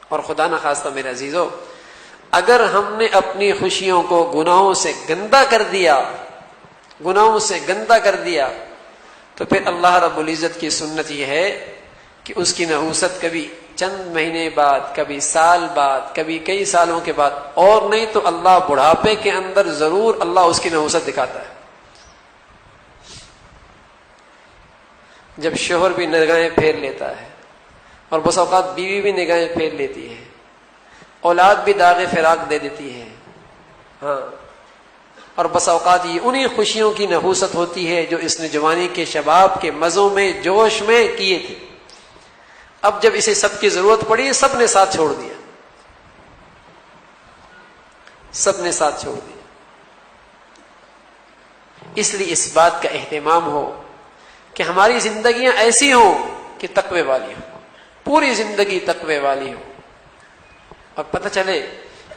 اور خدا نخواستہ میرے عزیزو، اگر ہم نے اپنی خوشیوں کو گناہوں سے گندا کر دیا، گناہوں سے گندا کر دیا، تو پھر اللہ رب العزت کی سنت یہ ہے کہ اس کی نحوست کبھی چند مہینے بعد، کبھی سال بعد، کبھی کئی سالوں کے بعد، اور نہیں تو اللہ بڑھاپے کے اندر ضرور اللہ اس کی نحوست دکھاتا ہے۔ جب شوہر بھی نگاہیں پھیر لیتا ہے، اور بس اوقات بیوی بھی نگاہیں پھیر لیتی ہے، اولاد بھی داغ فراق دے دیتی ہے، ہاں، اور بس اوقات یہ انہی خوشیوں کی نحوست ہوتی ہے جو اس نے جوانی کے شباب کے مزوں میں جوش میں کیے تھے، اب جب اسے سب کی ضرورت پڑی سب نے ساتھ چھوڑ دیا، سب نے ساتھ چھوڑ دیا۔ اس لیے اس بات کا اہتمام ہو کہ ہماری زندگیاں ایسی ہوں کہ تقوی والی ہوں، پوری زندگی تقوی والی ہو، اور پتہ چلے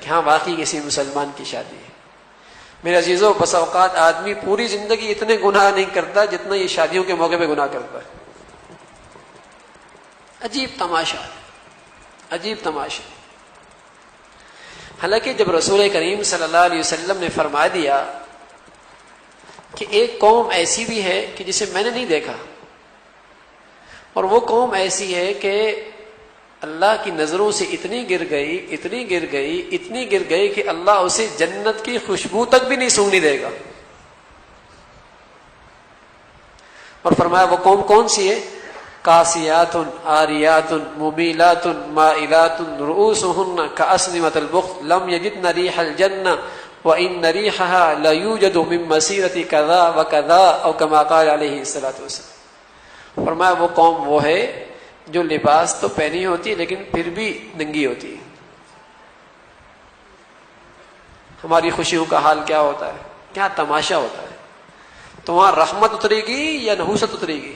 کہ ہاں واقعی کسی مسلمان کی شادی ہے۔ میرے عزیزوں، بس اوقات آدمی پوری زندگی اتنے گناہ نہیں کرتا جتنا یہ شادیوں کے موقع پہ گناہ کرتا ہے۔ عجیب تماشا ہے، عجیب تماشا۔ حالانکہ جب رسول کریم صلی اللہ علیہ وسلم نے فرما دیا کہ ایک قوم ایسی بھی ہے کہ جسے میں نے نہیں دیکھا، اور وہ قوم ایسی ہے کہ اللہ کی نظروں سے اتنی گر گئی، اتنی گر گئی، اتنی گر گئی کہ اللہ اسے جنت کی خوشبو تک بھی نہیں سونگنے دے گا۔ اور فرمایا وہ قوم کون سی ہے؟ کاسیات عاریات ممیلات مائلات رؤوسہن کاسنمۃ البخت لم یجدن ریح الجنہ وان ریحها لیوجد من مسیرۃ کذا وکذا او کما قال علیہ الصلوۃ والسلام۔ فرمایا وہ قوم وہ ہے جو لباس تو پہنی ہوتی ہے لیکن پھر بھی ننگی ہوتی ہے۔ ہماری خوشیوں کا حال کیا ہوتا ہے، کیا تماشا ہوتا ہے؟ تو وہاں رحمت اترے گی یا نحوست اترے گی؟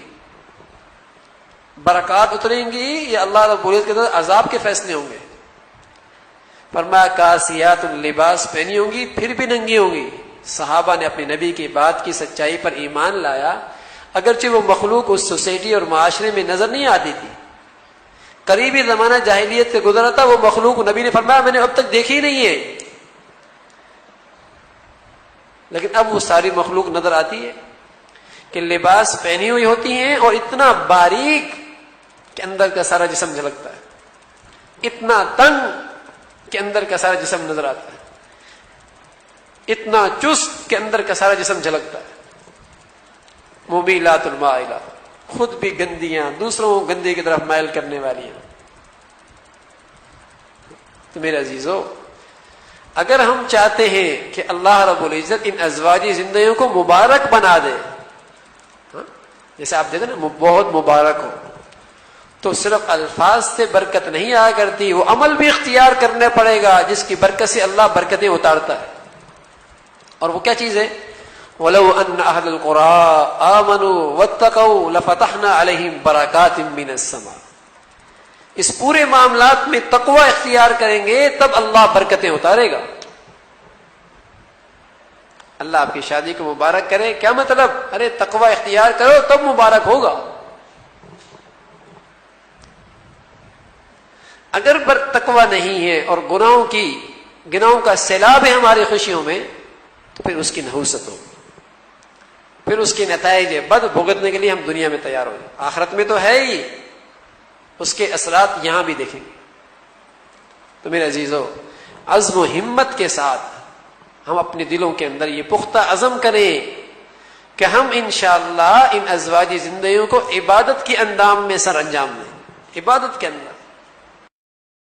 برکات اتریں گی یا اللہ رب العزت کے طرف عذاب کے فیصلے ہوں گے؟ فرمایا کاسیات لباس پہنی ہوں گی پھر بھی ننگی ہوں گی۔ صحابہ نے اپنے نبی کی بات کی سچائی پر ایمان لایا، اگرچہ وہ مخلوق اس سوسائٹی اور معاشرے میں نظر نہیں آتی تھی، قریبی زمانہ جاہلیت سے گزرا تھا، وہ مخلوق نبی نے فرمایا میں نے اب تک دیکھی نہیں ہے، لیکن اب وہ ساری مخلوق نظر آتی ہے کہ لباس پہنی ہوئی ہوتی ہیں اور اتنا باریک کہ اندر کا سارا جسم جھلکتا ہے، اتنا تنگ کہ اندر کا سارا جسم نظر آتا ہے، اتنا چست کہ اندر کا سارا جسم جھلکتا ہے۔ ممیلات المائلات، خود بھی گندیاں، دوسروں کو گندے کی طرف مائل کرنے والی ہیں۔ تو میرے عزیزو، اگر ہم چاہتے ہیں کہ اللہ رب العزت ان ازواجی زندگیوں کو مبارک بنا دے، جیسے آپ دیکھیں نا بہت مبارک ہو، تو صرف الفاظ سے برکت نہیں آیا کرتی، وہ عمل بھی اختیار کرنا پڑے گا جس کی برکت سے اللہ برکتیں اتارتا ہے۔ اور وہ کیا چیز ہے؟ وَلَوْ أَنَّ أَهْلَ الْقُرَىٰ آمَنُوا وَاتَّقَوْا لَفَتَحْنَا عَلَيْهِمْ بَرَكَاتٍ مِّنَ السَّمَاءِ۔ اس پورے معاملات میں تقوی اختیار کریں گے تب اللہ برکتیں اتارے گا۔ اللہ آپ کی شادی کو مبارک کرے، کیا مطلب؟ ارے تقوی اختیار کرو تب مبارک ہوگا۔ اگر تقوی نہیں ہے اور گناہوں کا سیلاب ہے ہماری خوشیوں میں، تو پھر اس کی نحوست ہوگی، پھر اس کے نتائج بد بھگتنے کے لیے ہم دنیا میں تیار ہو جائیں، آخرت میں تو ہے ہی، اس کے اثرات یہاں بھی دیکھیں گے۔ تو میرے عزیزو، عزم و ہمت کے ساتھ ہم اپنے دلوں کے اندر یہ پختہ عزم کریں کہ ہم انشاءاللہ ان ازواجی زندگیوں کو عبادت کے اندام میں سر انجام دیں، عبادت کے اندر۔